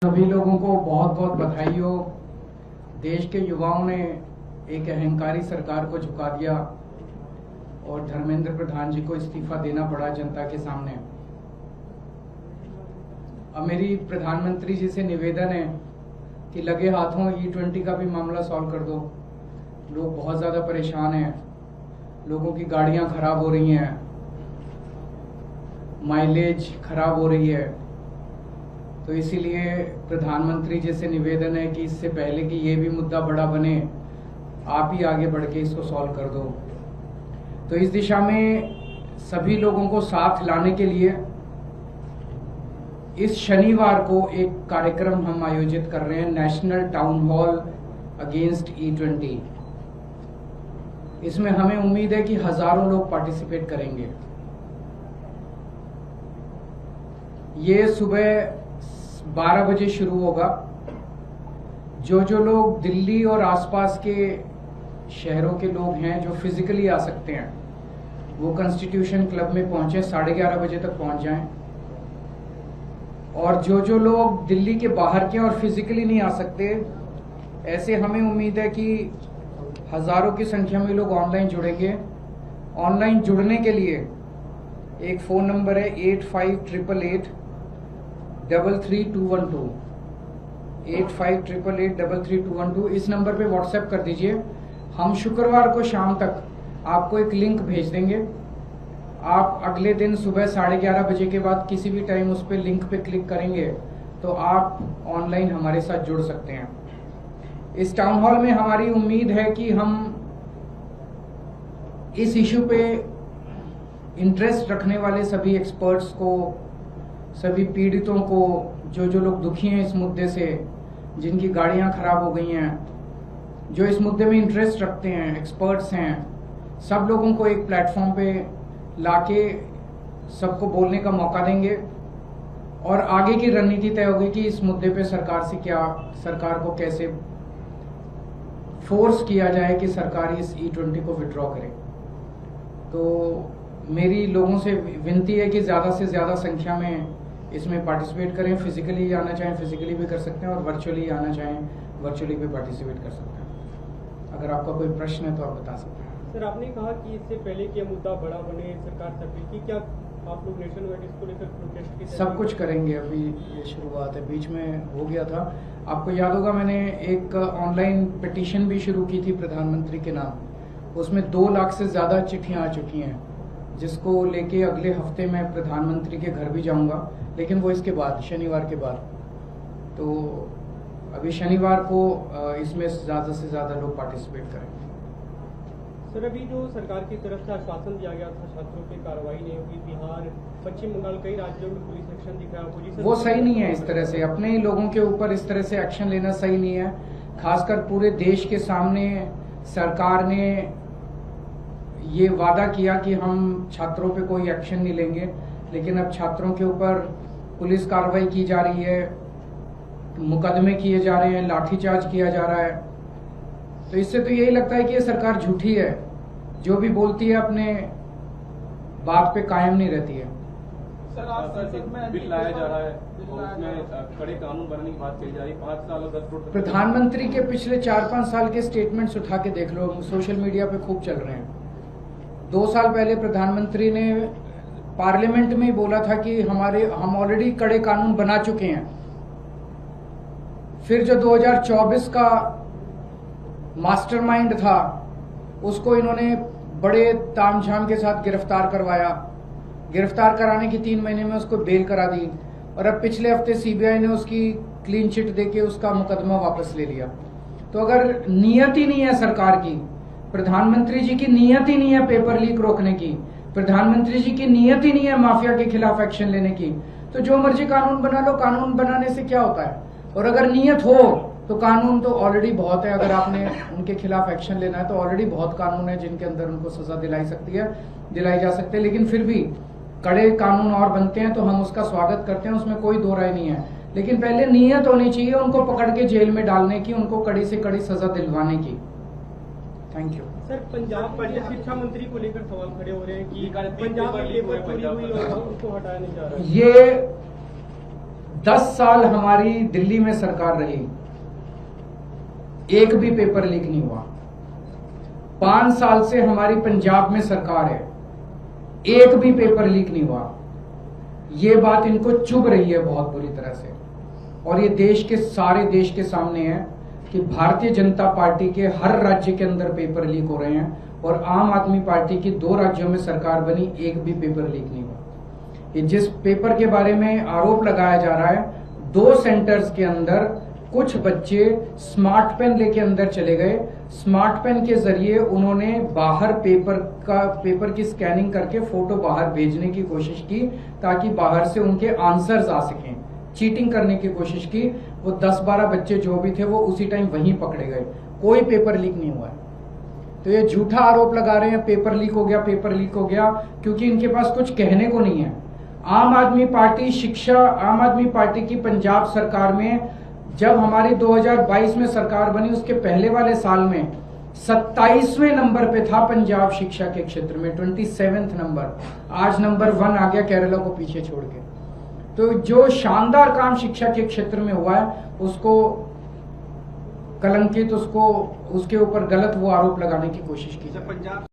सभी लोगों को बहुत बहुत बधाई हो। देश के युवाओं ने एक अहंकारी सरकार को झुका दिया और धर्मेंद्र प्रधान जी को इस्तीफा देना पड़ा जनता के सामने। अब मेरी प्रधानमंत्री जी से निवेदन है कि लगे हाथों E20 का भी मामला सॉल्व कर दो। लोग बहुत ज्यादा परेशान हैं, लोगों की गाड़ियां खराब हो रही हैं, माइलेज खराब हो रही है। तो इसीलिए प्रधानमंत्री जी से निवेदन है कि इससे पहले कि ये भी मुद्दा बड़ा बने, आप ही आगे बढ़ के इसको सॉल्व कर दो। तो इस दिशा में सभी लोगों को साथ लाने के लिए इस शनिवार को एक कार्यक्रम हम आयोजित कर रहे हैं, national town hall against E20। इसमें हमें उम्मीद है कि हजारों लोग पार्टिसिपेट करेंगे। ये सुबह 12 बजे शुरू होगा। जो लोग दिल्ली और आसपास के शहरों के लोग हैं जो फिजिकली आ सकते हैं, वो कॉन्स्टिट्यूशन क्लब में पहुंचे, 11:30 बजे तक पहुंच जाएं। और जो लोग दिल्ली के बाहर के और फिजिकली नहीं आ सकते, ऐसे हमें उम्मीद है कि हजारों की संख्या में लोग ऑनलाइन जुड़ेंगे। ऑनलाइन जुड़ने के लिए एक फोन नंबर है 8588883212, 8588883212। इस नंबर पे व्हाट्सएप कर दीजिए। हम शुक्रवार को शाम तक आपको एक लिंक भेज देंगे। आप अगले दिन सुबह 11:30 बजे के बाद किसी भी टाइम उस पे लिंक पे क्लिक करेंगे तो आप ऑनलाइन हमारे साथ जुड़ सकते हैं। इस टाउन हॉल में हमारी उम्मीद है कि हम इस इश्यू पे इंटरेस्ट रखने वाले सभी एक्सपर्ट्स को, सभी पीड़ितों को, जो लोग दुखी हैं इस मुद्दे से, जिनकी गाड़ियां खराब हो गई हैं, जो इस मुद्दे में इंटरेस्ट रखते हैं, एक्सपर्ट्स हैं, सब लोगों को एक प्लेटफॉर्म पे लाके सबको बोलने का मौका देंगे। और आगे की रणनीति तय होगी कि इस मुद्दे पे सरकार को कैसे फोर्स किया जाए कि सरकार इस E20 को विड्रॉ करे। तो मेरी लोगों से विनती है कि ज्यादा से ज्यादा संख्या में इसमें पार्टिसिपेट करें। फिजिकली आना चाहें फिजिकली भी कर सकते हैं और वर्चुअली आना चाहें वर्चुअली भी पार्टिसिपेट कर सकते हैं। अगर आपका कोई प्रश्न है तो आप बता सकते हैं। सर, आपने कहा कि इससे पहले कि यह मुद्दा बड़ा बने, सरकार तक की क्या आप लोग नेशन वाइड इसको लेकर प्रोटेस्ट की सब कुछ करेंगे। अभी ये शुरुआत है, बीच में हो गया था। आपको याद होगा मैंने एक ऑनलाइन पिटीशन भी शुरू की थी प्रधानमंत्री के नाम। उसमें 2 लाख से ज्यादा चिट्ठियां आ चुकी हैं, जिसको लेके अगले हफ्ते मैं प्रधानमंत्री के घर भी जाऊंगा, लेकिन वो इसके बाद, शनिवार के बाद। तो अभी शनिवार को इसमें ज्यादा से ज्यादा लोग पार्टिसिपेट करेंगे। सर, अभी जो सरकार की तरफ से आश्वासन दिया गया था छात्रों पे कार्रवाई नहीं होगी, बिहार, पश्चिम बंगाल, कई राज्यों में पुलिस एक्शन दिख रहा है, वो सही नहीं है। इस तरह से अपने ही लोगों के ऊपर इस तरह से एक्शन लेना सही नहीं है। खासकर पूरे देश के सामने सरकार ने ये वादा किया कि हम छात्रों पे कोई एक्शन नहीं लेंगे, लेकिन अब छात्रों के ऊपर पुलिस कार्रवाई की जा रही है, मुकदमे किए जा रहे हैं, लाठीचार्ज किया जा रहा है। तो इससे तो यही लगता है कि ये सरकार झूठी है, जो भी बोलती है अपने बात पे कायम नहीं रहती है। सर, आप संसद में बिल लाया जा रहा है और उसमें कड़े कानून बनने की बात कही जा रही है। 5 साल और 10 करोड़। प्रधानमंत्री के पिछले 4-5 साल के स्टेटमेंट्स उठा के देख लो, सोशल मीडिया पे खूब चल रहे हैं। 2 साल पहले प्रधानमंत्री ने पार्लियामेंट में ही बोला था कि हम ऑलरेडी कड़े कानून बना चुके हैं। फिर जो 2024 का मास्टरमाइंड था, उसको इन्होंने बड़े तामझाम के साथ गिरफ्तार करवाया। गिरफ्तार कराने की 3 महीने में उसको बेल करा दी, और अब पिछले हफ्ते सीबीआई ने उसकी क्लीन चिट देके उसका मुकदमा वापस ले लिया। तो अगर नियत ही नहीं है सरकार की, प्रधानमंत्री जी की नियत ही नहीं है पेपर लीक रोकने की, प्रधानमंत्री जी की नियत ही नहीं है माफिया के खिलाफ एक्शन लेने की, तो जो मर्जी कानून बना लो। कानून बनाने से क्या होता है? और अगर नियत हो तो कानून तो ऑलरेडी बहुत है। अगर आपने उनके खिलाफ एक्शन लेना है तो ऑलरेडी बहुत कानून है जिनके अंदर उनको सजा दिलाई जा सकती है। लेकिन फिर भी कड़े कानून और बनते हैं तो हम उसका स्वागत करते हैं, उसमें कोई दो राय नहीं है। लेकिन पहले नियत होनी चाहिए उनको पकड़ के जेल में डालने की, उनको कड़ी से कड़ी सजा दिलवाने की। Thank you. सर, पंजाब के शिक्षा मंत्री को लेकर सवाल खड़े हो रहे हैं कि पंजाब में पेपर चोरी हुई और उसको हटाया नहीं जा रहा है। ये 10 साल हमारी दिल्ली में सरकार रही, एक भी पेपर लीक नहीं हुआ। 5 साल से हमारी पंजाब में सरकार है, एक भी पेपर लीक नहीं हुआ। ये बात इनको चुभ रही है बहुत बुरी तरह से, और ये देश के सारे देश के सामने है कि भारतीय जनता पार्टी के हर राज्य के अंदर पेपर लीक हो रहे हैं, और आम आदमी पार्टी की 2 राज्यों में सरकार बनी, एक भी पेपर लीक नहीं हुआ। ये जिस पेपर के बारे में आरोप लगाया जा रहा है, 2 सेंटर्स के अंदर कुछ बच्चे स्मार्ट पेन लेके अंदर चले गए, स्मार्ट पेन के जरिए उन्होंने बाहर पेपर की स्कैनिंग करके फोटो बाहर भेजने की कोशिश की, ताकि बाहर से उनके आंसर्स आ सकें। चीटिंग करने की कोशिश की। वो 10-12 बच्चे जो भी थे वो उसी टाइम वहीं पकड़े गए। कोई पेपर लीक नहीं हुआ है। तो ये झूठा आरोप लगा रहे हैं पेपर लीक हो गया, पेपर लीक हो गया, क्योंकि इनके पास कुछ कहने को नहीं है। आम आदमी पार्टी की पंजाब सरकार में, जब हमारी 2022 में सरकार बनी, उसके पहले वाले साल में 27वें नंबर पे था पंजाब शिक्षा के क्षेत्र में, 27th नंबर। आज नंबर 1 आ गया केरला को पीछे छोड़ के। तो जो शानदार काम शिक्षा के क्षेत्र में हुआ है, उसको कलंकित, उसके ऊपर गलत वो आरोप लगाने की कोशिश की।